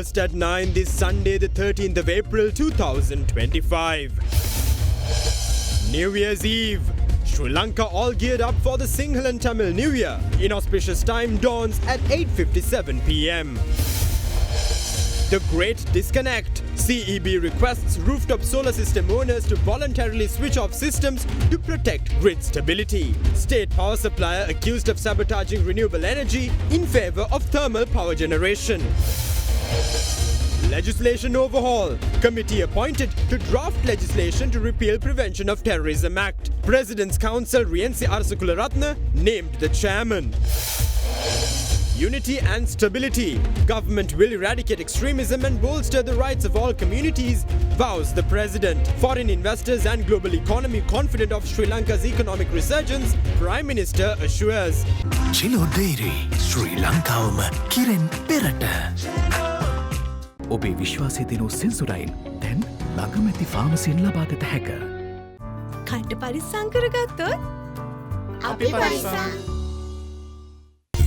First at 9 this Sunday, the 13th of April 2025. New Year's Eve. Sri Lanka all geared up for the Sinhala and Tamil New Year. Inauspicious time dawns at 8:57 p.m. The Great Disconnect. CEB requests rooftop solar system owners to voluntarily switch off systems to protect grid stability. State power supplier accused of sabotaging renewable energy in favour of thermal power generation. Legislation overhaul. Committee appointed to draft legislation to repeal Prevention of Terrorism Act. President's Council Riensi Arsukularatne named the chairman. Unity and stability. Government will eradicate extremism and bolster the rights of all communities, vows the president. Foreign investors and global economy confident of Sri Lanka's economic resurgence, Prime Minister assures. Chilo Dairy, Sri Lankawama Kiren Perata. ඔබේ විශ්වාසය දෙනු සෙන්සුරයින් දැන් ළඟමැති ෆාමසියෙන් ලබාගත හැක. කණ්ඩ පරිස්සම් කරගත්තොත් අපි පරිස්සම්.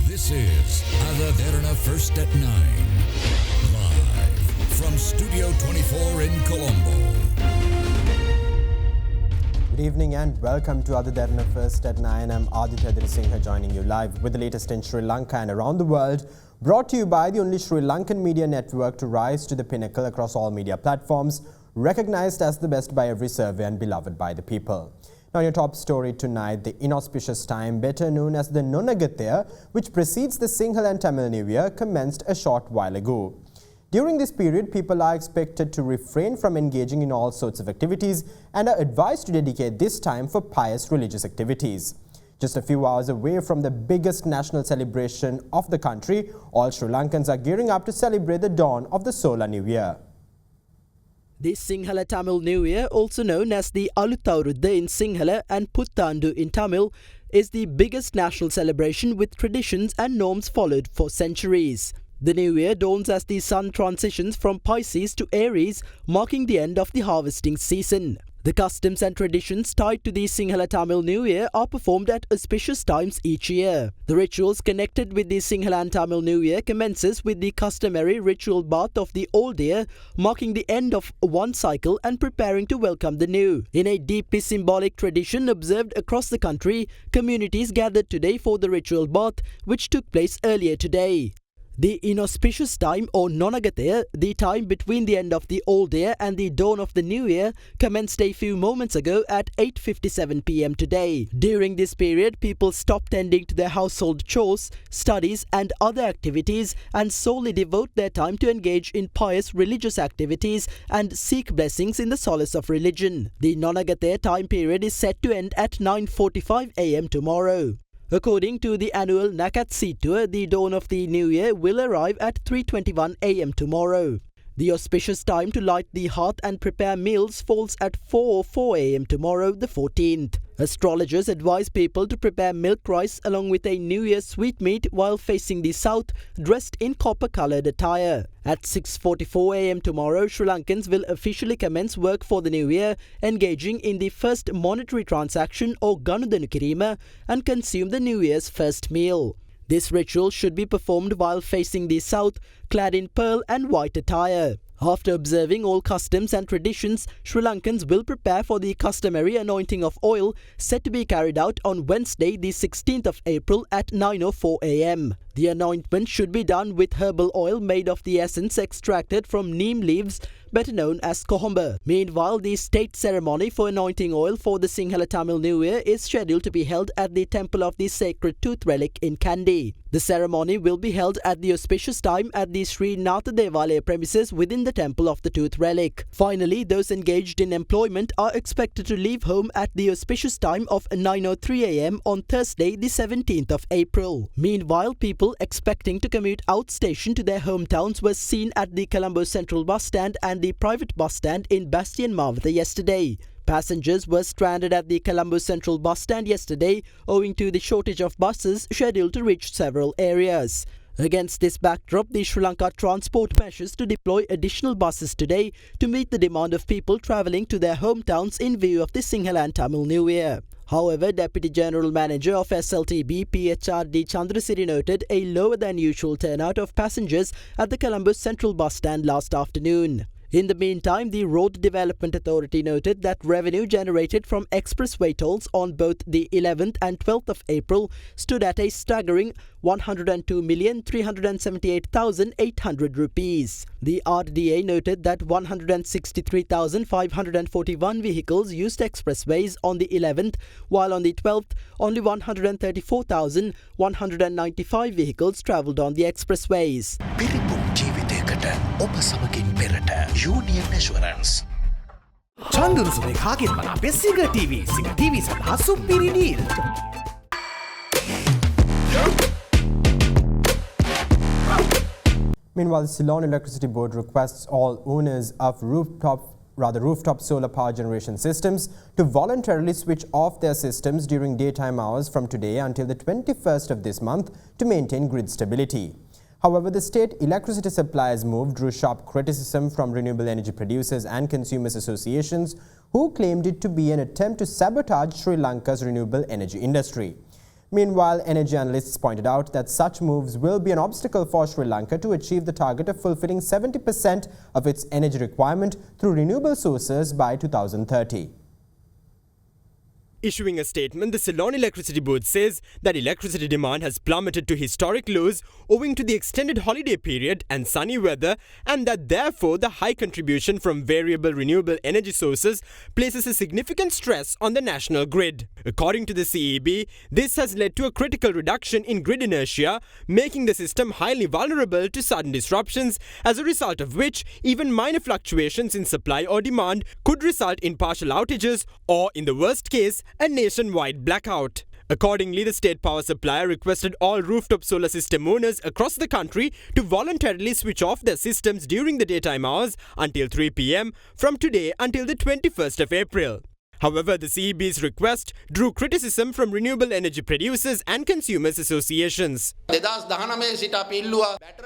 This is Derana First at 9. Live from Studio 24 in Colombo. Good evening and welcome to Derana First at 9. I'm Aditya Dirisinghe joining you live with the latest in Sri Lanka and around the world. Brought to you by the only Sri Lankan media network to rise to the pinnacle across all media platforms, recognized as the best by every survey and beloved by the people. Now, your top story tonight, the inauspicious time, better known as the Nonagathaya, which precedes the Sinhala and Tamil New Year, commenced a short while ago. During this period, people are expected to refrain from engaging in all sorts of activities and are advised to dedicate this time for pious religious activities. Just a few hours away from the biggest national celebration of the country, all Sri Lankans are gearing up to celebrate the dawn of the solar new year. The Sinhala Tamil New Year, also known as the Aluthaurudha in Sinhala and Puttandu in Tamil, is the biggest national celebration with traditions and norms followed for centuries. The New Year dawns as the sun transitions from Pisces to Aries, marking the end of the harvesting season. The customs and traditions tied to the Sinhala Tamil New Year are performed at auspicious times each year. The rituals connected with the Sinhala and Tamil New Year commences with the customary ritual bath of the old year, marking the end of one cycle and preparing to welcome the new. In a deeply symbolic tradition observed across the country, communities gathered today for the ritual bath, which took place earlier today. The inauspicious time or Nonagathaya, the time between the end of the old year and the dawn of the new year, commenced a few moments ago at 8:57 p.m. today. During this period, people stop tending to their household chores, studies and other activities and solely devote their time to engage in pious religious activities and seek blessings in the solace of religion. The Nonagathaya time period is set to end at 9:45 a.m. tomorrow. According to the annual Nakat Sea Tour, the dawn of the new year will arrive at 3:21 a.m. tomorrow. The auspicious time to light the hearth and prepare meals falls at 4:04 a.m. tomorrow, the 14th. Astrologers advise people to prepare milk rice along with a New Year's sweetmeat while facing the south, dressed in copper-coloured attire. At 6:44 a.m. tomorrow, Sri Lankans will officially commence work for the new year, engaging in the first monetary transaction or Ganudanu Kirima and consume the New Year's first meal. This ritual should be performed while facing the south, clad in pearl and white attire. After observing all customs and traditions, Sri Lankans will prepare for the customary anointing of oil set to be carried out on Wednesday, the 16th of April at 9:04 a.m. The anointment should be done with herbal oil made of the essence extracted from neem leaves, better known as kohomba. Meanwhile, the state ceremony for anointing oil for the Sinhala Tamil New Year is scheduled to be held at the Temple of the Sacred Tooth Relic in Kandy. The ceremony will be held at the auspicious time at the Sri Natha Devalaya premises within the Temple of the Tooth Relic. Finally, those engaged in employment are expected to leave home at the auspicious time of 9:03 a.m. on Thursday, the 17th of April. Meanwhile, people expecting to commute outstation to their hometowns were seen at the Colombo Central Bus Stand and the private bus stand in Bastian Mawatha yesterday. Passengers were stranded at the Colombo Central Bus Stand yesterday owing to the shortage of buses scheduled to reach several areas. Against this backdrop, the Sri Lanka Transport measures to deploy additional buses today to meet the demand of people travelling to their hometowns in view of the Sinhala and Tamil New Year. However, Deputy General Manager of SLTB PHRD Chandrasiri noted a lower than usual turnout of passengers at the Colombo Central bus stand last afternoon. In the meantime, the Road Development Authority noted that revenue generated from expressway tolls on both the 11th and 12th of April stood at a staggering 102,378,800 rupees. The RDA noted that 163,541 vehicles used expressways on the 11th, while on the 12th, only 134,195 vehicles travelled on the expressways. ඔබ සමගින් පෙරට Union Assurance. චන්දුරුසුමේ කාගෙන් වන අපේ සිංහ TV සඳහා සුපිරි deal. Meanwhile, the Ceylon Electricity Board requests all owners of rooftop solar power generation systems to voluntarily switch off their systems during daytime hours from today until the 21st of this month to maintain grid stability. However, the state electricity suppliers move drew sharp criticism from renewable energy producers and consumers associations who claimed it to be an attempt to sabotage Sri Lanka's renewable energy industry. Meanwhile, energy analysts pointed out that such moves will be an obstacle for Sri Lanka to achieve the target of fulfilling 70% of its energy requirement through renewable sources by 2030. Issuing a statement, the Ceylon Electricity Board says that electricity demand has plummeted to historic lows owing to the extended holiday period and sunny weather, and that therefore the high contribution from variable renewable energy sources places a significant stress on the national grid. According to the CEB, this has led to a critical reduction in grid inertia, making the system highly vulnerable to sudden disruptions, as a result of which even minor fluctuations in supply or demand could result in partial outages or, in the worst case, a nationwide blackout. Accordingly, the state power supplier requested all rooftop solar system owners across the country to voluntarily switch off their systems during the daytime hours until 3 p.m. from today until the 21st of April. However, the CEB's request drew criticism from renewable energy producers and consumers associations.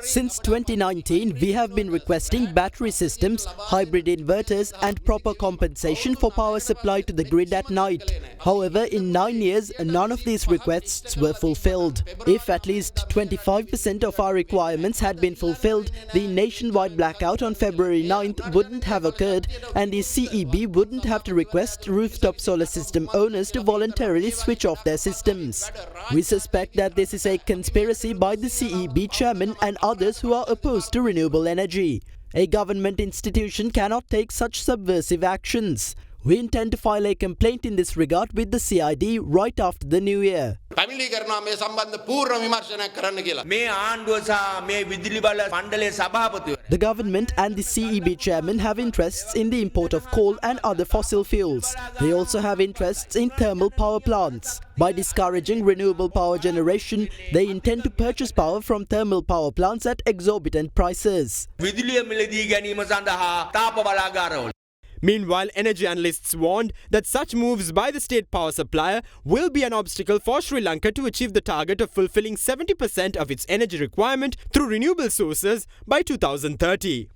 Since 2019, we have been requesting battery systems, hybrid inverters and proper compensation for power supply to the grid at night. However, in 9 years, none of these requests were fulfilled. If at least 25% of our requirements had been fulfilled, the nationwide blackout on February 9th wouldn't have occurred and the CEB wouldn't have to request rooftop solar system owners to voluntarily switch off their systems. We suspect that this is a conspiracy by the CEB chairman and others who are opposed to renewable energy. A government institution cannot take such subversive actions. We intend to file a complaint in this regard with the CID right after the new year. The government and the CEB chairman have interests in the import of coal and other fossil fuels. They also have interests in thermal power plants. By discouraging renewable power generation, they intend to purchase power from thermal power plants at exorbitant prices. Meanwhile, energy analysts warned that such moves by the state power supplier will be an obstacle for Sri Lanka to achieve the target of fulfilling 70% of its energy requirement through renewable sources by 2030.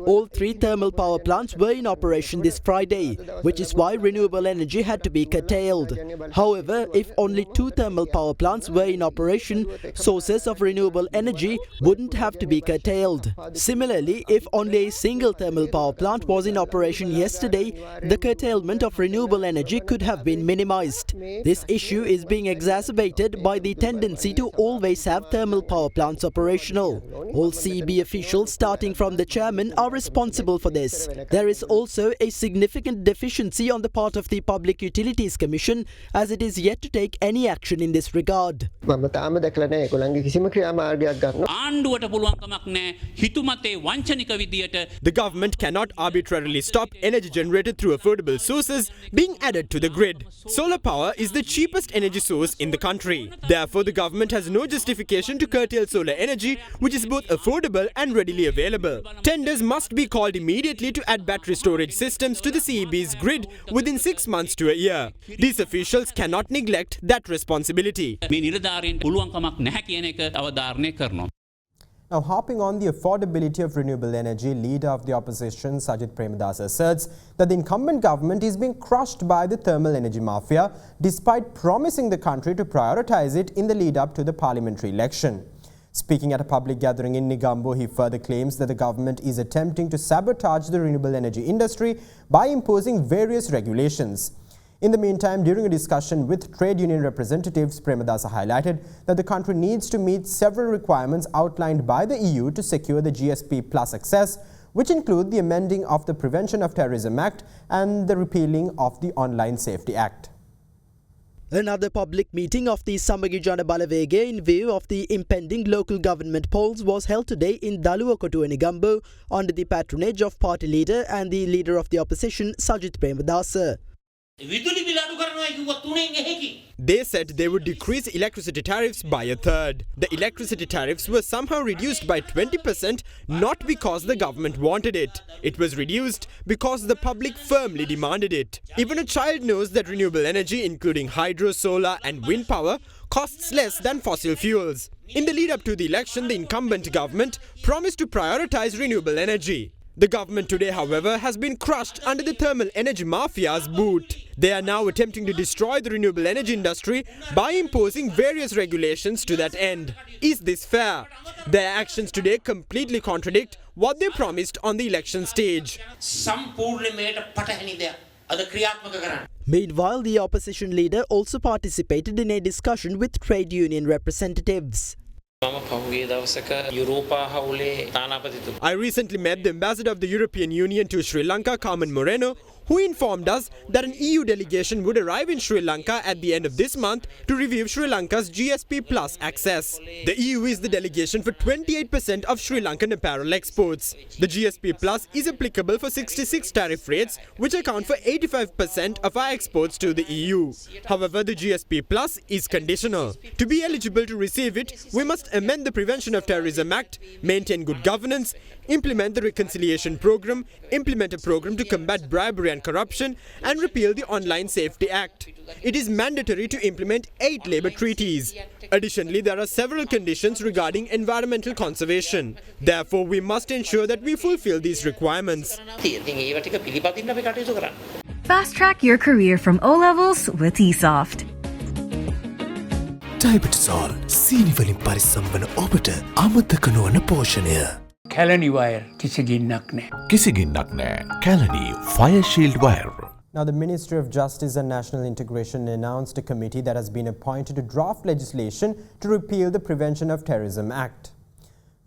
All 3 thermal power plants were in operation this Friday, which is why renewable energy had to be curtailed. However, if only 2 thermal power plants were in operation, sources of renewable energy wouldn't have to be curtailed. Similarly, if only a single thermal power plant was in operation yesterday, the curtailment of renewable energy could have been minimized. This issue is being exacerbated by the tendency to always have thermal power plants operational. All CEB officials, starting from the chairman, are responsible for this. There is also a significant deficiency on the part of the Public Utilities Commission, as it is yet to take any action in this regard. The government cannot arbitrarily stop energy generated through affordable sources being added to the grid. Solar power is the cheapest energy source in the country. Therefore, the government has no justification to curtail solar energy, which is both affordable and readily available. Tenders must be called immediately to add battery storage systems to the CEB's grid within 6 months to a year. These officials cannot neglect that responsibility. Now, harping on the affordability of renewable energy, leader of the opposition, Sajith Premadasa, asserts that the incumbent government is being crushed by the thermal energy mafia, despite promising the country to prioritize it in the lead-up to the parliamentary election. Speaking at a public gathering in Negombo, he further claims that the government is attempting to sabotage the renewable energy industry by imposing various regulations. In the meantime, during a discussion with trade union representatives, Premadasa highlighted that the country needs to meet several requirements outlined by the EU to secure the GSP Plus access, which include the amending of the Prevention of Terrorism Act and the repealing of the Online Safety Act. Another public meeting of the Samagi Jana Balawege in view of the impending local government polls was held today in Daluwakotu, Negombo, under the patronage of party leader and the leader of the opposition, Sajith Premadasa. They said they would decrease electricity tariffs by a third. The electricity tariffs were somehow reduced by 20%, not because the government wanted it. It was reduced because the public firmly demanded it. Even a child knows that renewable energy, including hydro, solar and wind power, costs less than fossil fuels. In the lead up to the election, the incumbent government promised to prioritize renewable energy. The government today, however, has been crushed under the thermal energy mafia's boot. They are now attempting to destroy the renewable energy industry by imposing various regulations to that end. Is this fair? Their actions today completely contradict what they promised on the election stage. Meanwhile, the opposition leader also participated in a discussion with trade union representatives. I recently met the ambassador of the European Union to Sri Lanka, Carmen Moreno, who informed us that an EU delegation would arrive in Sri Lanka at the end of this month to review Sri Lanka's GSP Plus access. The EU is the delegation for 28% of Sri Lankan apparel exports. The GSP Plus is applicable for 66 tariff rates, which account for 85% of our exports to the EU. However, the GSP Plus is conditional. To be eligible to receive it, we must amend the Prevention of Terrorism Act, maintain good governance, implement the reconciliation program, implement a program to combat bribery and corruption, and repeal the Online Safety Act. It is mandatory to implement 8 labour treaties. Additionally, there are several conditions regarding environmental conservation. Therefore, we must ensure that we fulfill these requirements. Fast track your career from O levels with eSoft. ඩයිබටසෝල් සීනිවලින් පරිස්සම්වන ඔබට අමතක නොවන පෝෂණය. Kelani wire කිසිගින්නක් නෑ. කිසිගින්නක් නෑ. Kelani Fire Shield Wire. Now, the Ministry of Justice and National Integration announced a committee that has been appointed to draft legislation to repeal the Prevention of Terrorism Act.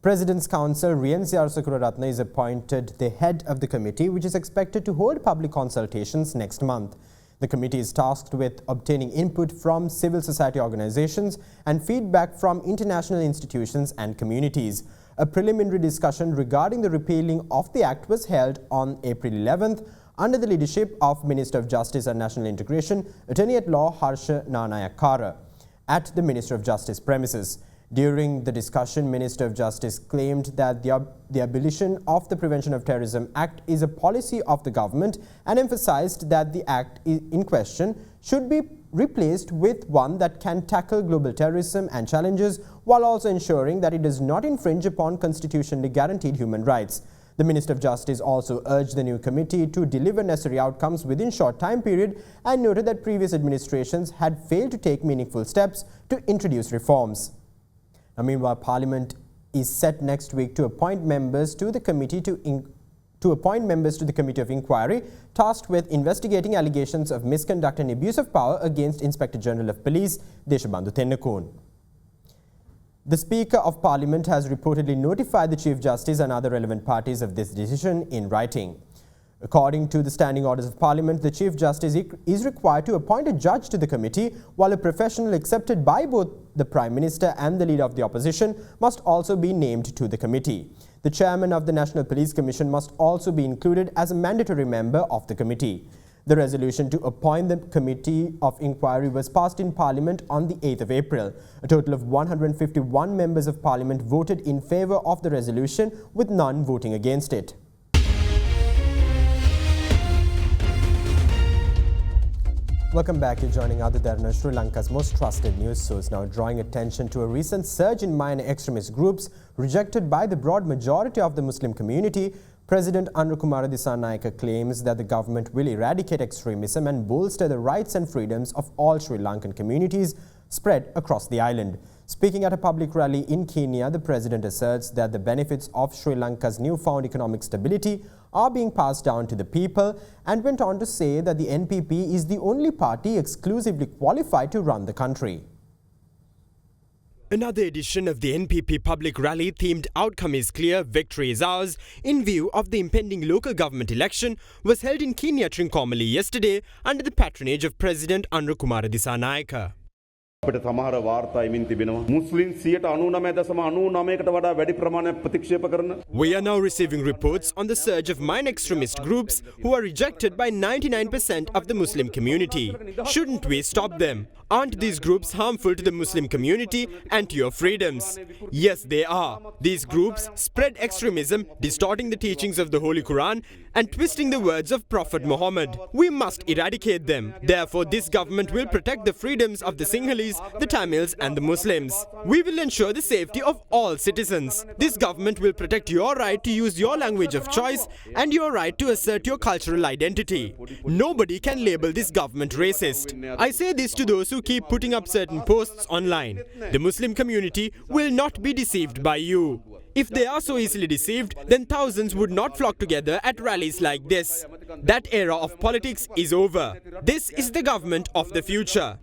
President's Counsel Rian Siarasakuraratne is appointed the head of the committee, which is expected to hold public consultations next month. The committee is tasked with obtaining input from civil society organizations and feedback from international institutions and communities. A preliminary discussion regarding the repealing of the act was held on April 11th under the leadership of Minister of Justice and National Integration, Attorney at Law Harsha Nanayakara, at the Minister of Justice premises. During the discussion, Minister of Justice claimed that the abolition of the Prevention of Terrorism Act is a policy of the government and emphasized that the act in question should be replaced with one that can tackle global terrorism and challenges while also ensuring that it does not infringe upon constitutionally guaranteed human rights. The Minister of Justice also urged the new committee to deliver necessary outcomes within short time period and noted that previous administrations had failed to take meaningful steps to introduce reforms. Now, meanwhile, Parliament is set next week to appoint members to the committee of inquiry tasked with investigating allegations of misconduct and abuse of power against Inspector General of Police Deshabandhu Tennakoon. The Speaker of Parliament has reportedly notified the Chief Justice and other relevant parties of this decision in writing. According to the Standing Orders of Parliament, the Chief Justice is required to appoint a judge to the committee, while a professional accepted by both the Prime Minister and the Leader of the Opposition must also be named to the committee. The Chairman of the National Police Commission must also be included as a mandatory member of the committee. The resolution to appoint the Committee of Inquiry was passed in Parliament on the 8th of April. A total of 151 members of Parliament voted in favour of the resolution, with none voting against it. Welcome back. You're joining Adi Derana, Sri Lanka's most trusted news source, now drawing attention to a recent surge in minor extremist groups rejected by the broad majority of the Muslim community. President Anurukumara Dissanayake claims that the government will eradicate extremism and bolster the rights and freedoms of all Sri Lankan communities spread across the island. Speaking at a public rally in Kenya, the president asserts that the benefits of Sri Lanka's newfound economic stability are being passed down to the people, and went on to say that the NPP is the only party exclusively qualified to run the country. Another edition of the NPP public rally themed Outcome is Clear, Victory is Ours, in view of the impending local government election, was held in Kenya Trincomalee yesterday under the patronage of President Anurukumara Dissanayake. අපිට සමහර වාර්තා එමින් තිබෙනවා මුස්ලිම් 99.99කට වඩා වැඩි ප්‍රමාණයක් ප්‍රතික්ෂේප කරන. We are now receiving reports on the surge of minor extremist groups who are rejected by 99% of the Muslim community. Shouldn't we stop them? Aren't these groups harmful to the Muslim community and to your freedoms? Yes, they are. These groups spread extremism, distorting the teachings of the Holy Quran and twisting the words of Prophet Muhammad. We must eradicate them. Therefore, this government will protect the freedoms of the Sinhalese, the Tamils and the Muslims. We will ensure the safety of all citizens. This government will protect your right to use your language of choice and your right to assert your cultural identity. Nobody can label this government racist. I say this to those who keep putting up certain posts online. The Muslim community will not be deceived by you. If they are so easily deceived, then thousands would not flock together at rallies like this. That era of politics is over. This is the government of the future.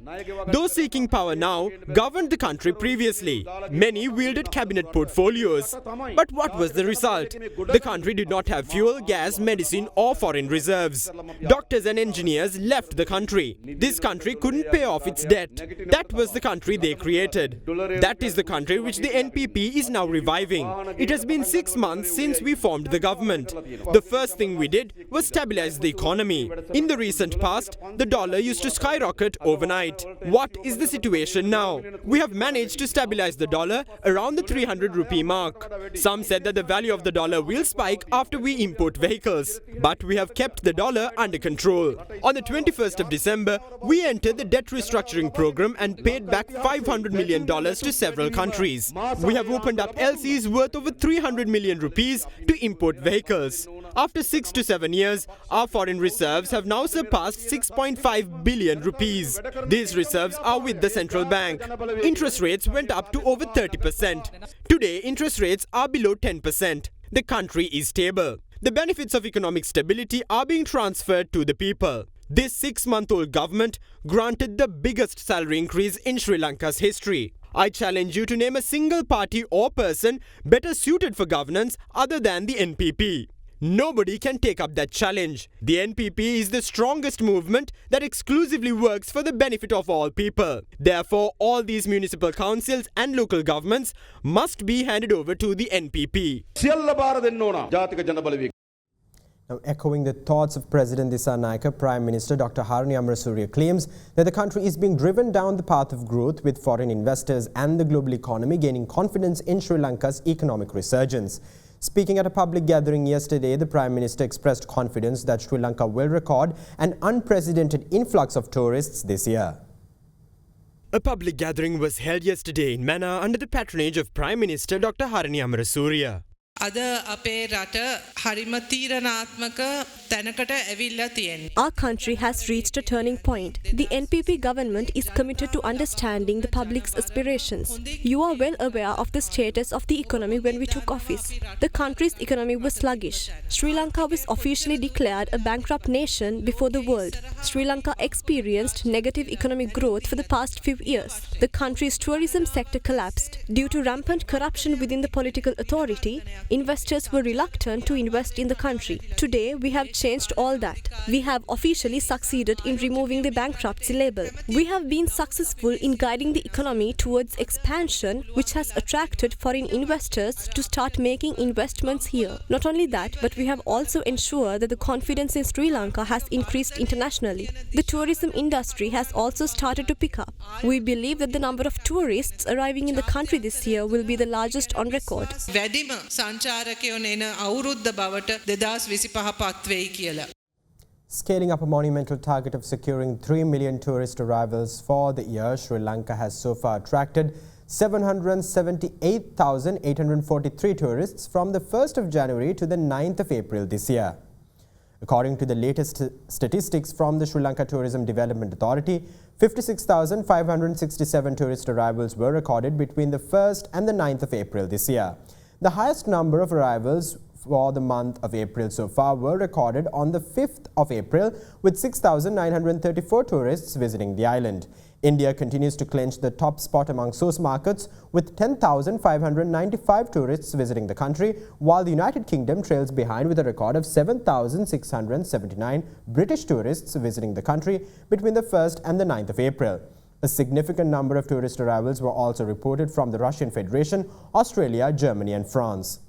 Those seeking power now governed the country previously. Many wielded cabinet portfolios. But what was the result? The country did not have fuel, gas, medicine or foreign reserves. Doctors and engineers left the country. This country couldn't pay off its debt. That was the country they created. That is the country which the NPP is now reviving. It has been 6 months since we formed the government. The first thing we did was stabilize the economy. In the recent past, the dollar used to skyrocket overnight. What is the situation now? We have managed to stabilize the dollar around the 300 rupee mark. Some said that the value of the dollar will spike after we import vehicles. But we have kept the dollar under control. On the 21st of December, we entered the debt restructuring program and paid back $500 million to several countries. We have opened up LCs worth over 300 million rupees to import vehicles. After 6 to 7 years, our foreign reserves have now surpassed 6.5 billion rupees. These reserves are with the central bank. Interest rates went up to over 30%. Today, interest rates are below 10%. The country is stable. The benefits of economic stability are being transferred to the people. This 6-month-old government granted the biggest salary increase in Sri Lanka's history. I challenge you to name a single party or person better suited for governance other than the NPP. Nobody can take up that challenge. The NPP is the strongest movement that exclusively works for the benefit of all people. Therefore, all these municipal councils and local governments must be handed over to the NPP. Now, echoing the thoughts of President Dissanayake, Prime Minister Dr. Harani Amrasuriya claims that the country is being driven down the path of growth, with foreign investors and the global economy gaining confidence in Sri Lanka's economic resurgence. Speaking at a public gathering yesterday, the Prime Minister expressed confidence that Sri Lanka will record an unprecedented influx of tourists this year. A public gathering was held yesterday in Mannar under the patronage of Prime Minister Dr. Harani Amrasuriya. Our country has reached a turning point. The NPP government is committed to understanding the public's aspirations. You are well aware of the status of the economy when we took office. The country's economy was sluggish. Sri Lanka was officially declared a bankrupt nation before the world. Sri Lanka experienced negative economic growth for the past few years. The country's tourism sector collapsed. Due to rampant corruption within the political authority, investors were reluctant to invest in the country. Today, we have changed all that. We have officially succeeded in removing the bankruptcy label. We have been successful in guiding the economy towards expansion, which has attracted foreign investors to start making investments here. Not only that, but we have also ensured that the confidence in Sri Lanka has increased internationally. The tourism industry has also started to pick up. We believe that the number of tourists arriving in the country this year will be the largest on record. Scaling up a monumental target of securing 3 million tourist arrivals for the year, Sri Lanka has so far attracted 778,843 tourists from the 1st of January to the 9th of April this year. According to the latest statistics from the Sri Lanka Tourism Development Authority, 56,567 tourist arrivals were recorded between the 1st and the 9th of April this year. The highest number of arrivals for the month of April so far were recorded on the 5th of April, with 6,934 tourists visiting the island. India continues to clinch the top spot among source markets with 10,595 tourists visiting the country, while the United Kingdom trails behind with a record of 7,679 British tourists visiting the country between the 1st and the 9th of April. A significant number of tourist arrivals were also reported from the Russian Federation, Australia, Germany and France.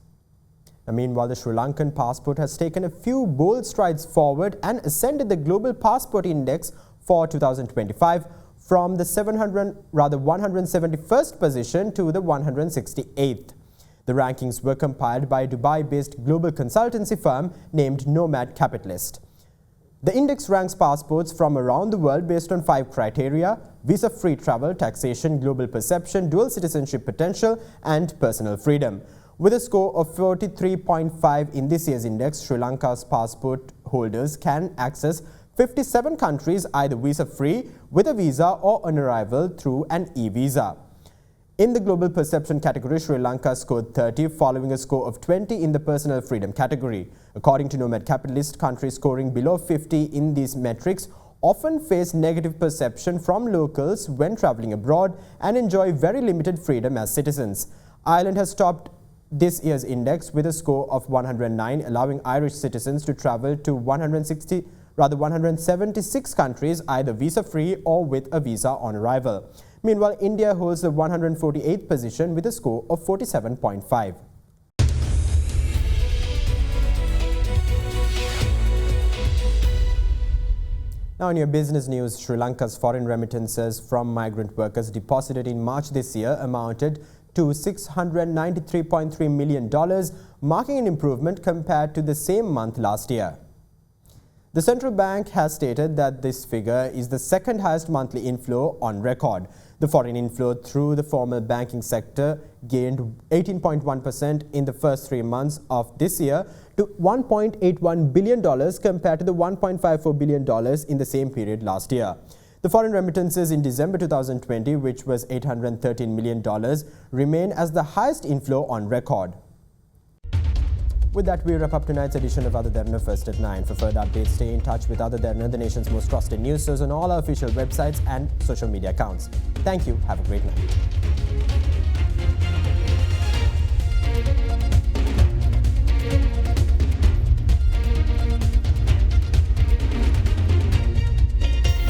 Now, meanwhile, the Sri Lankan passport has taken a few bold strides forward and ascended the global passport index for 2025 from the 171st position to the 168th. The rankings were compiled by a Dubai-based global consultancy firm named Nomad Capitalist. The index ranks passports from around the world based on 5 criteria: visa-free travel, taxation, global perception, dual citizenship potential, and personal freedom. With a score of 43.5 in this year's index, Sri Lanka's passport holders can access 57 countries either visa-free, with a visa, or on arrival through an e-visa. In the global perception category, Sri Lanka scored 30, following a score of 20 in the personal freedom category. According to Nomad Capitalist, countries scoring below 50 in these metrics often face negative perception from locals when traveling abroad and enjoy very limited freedom as citizens. Ireland has topped this year's index with a score of 109, allowing Irish citizens to travel to 176 countries either visa-free or with a visa on arrival. Meanwhile, India holds the 148th position with a score of 47.5. Now, in your business news, Sri Lanka's foreign remittances from migrant workers deposited in March this year amounted to $693.3 million, marking an improvement compared to the same month last year. The central bank has stated that this figure is the second highest monthly inflow on record. The foreign inflow through the formal banking sector gained 18.1% in the first 3 months of this year to $1.81 billion compared to the $1.54 billion in the same period last year. The foreign remittances in December 2020, which was $813 million, remain as the highest inflow on record. With that, we wrap up tonight's edition of Ada Derana First at 9. For further updates, stay in touch with Ada Derana, the nation's most trusted news source, on all our official websites and social media accounts. Thank you. Have a great night.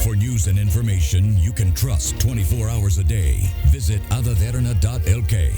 For news and information you can trust 24 hours a day, visit adaderana.lk.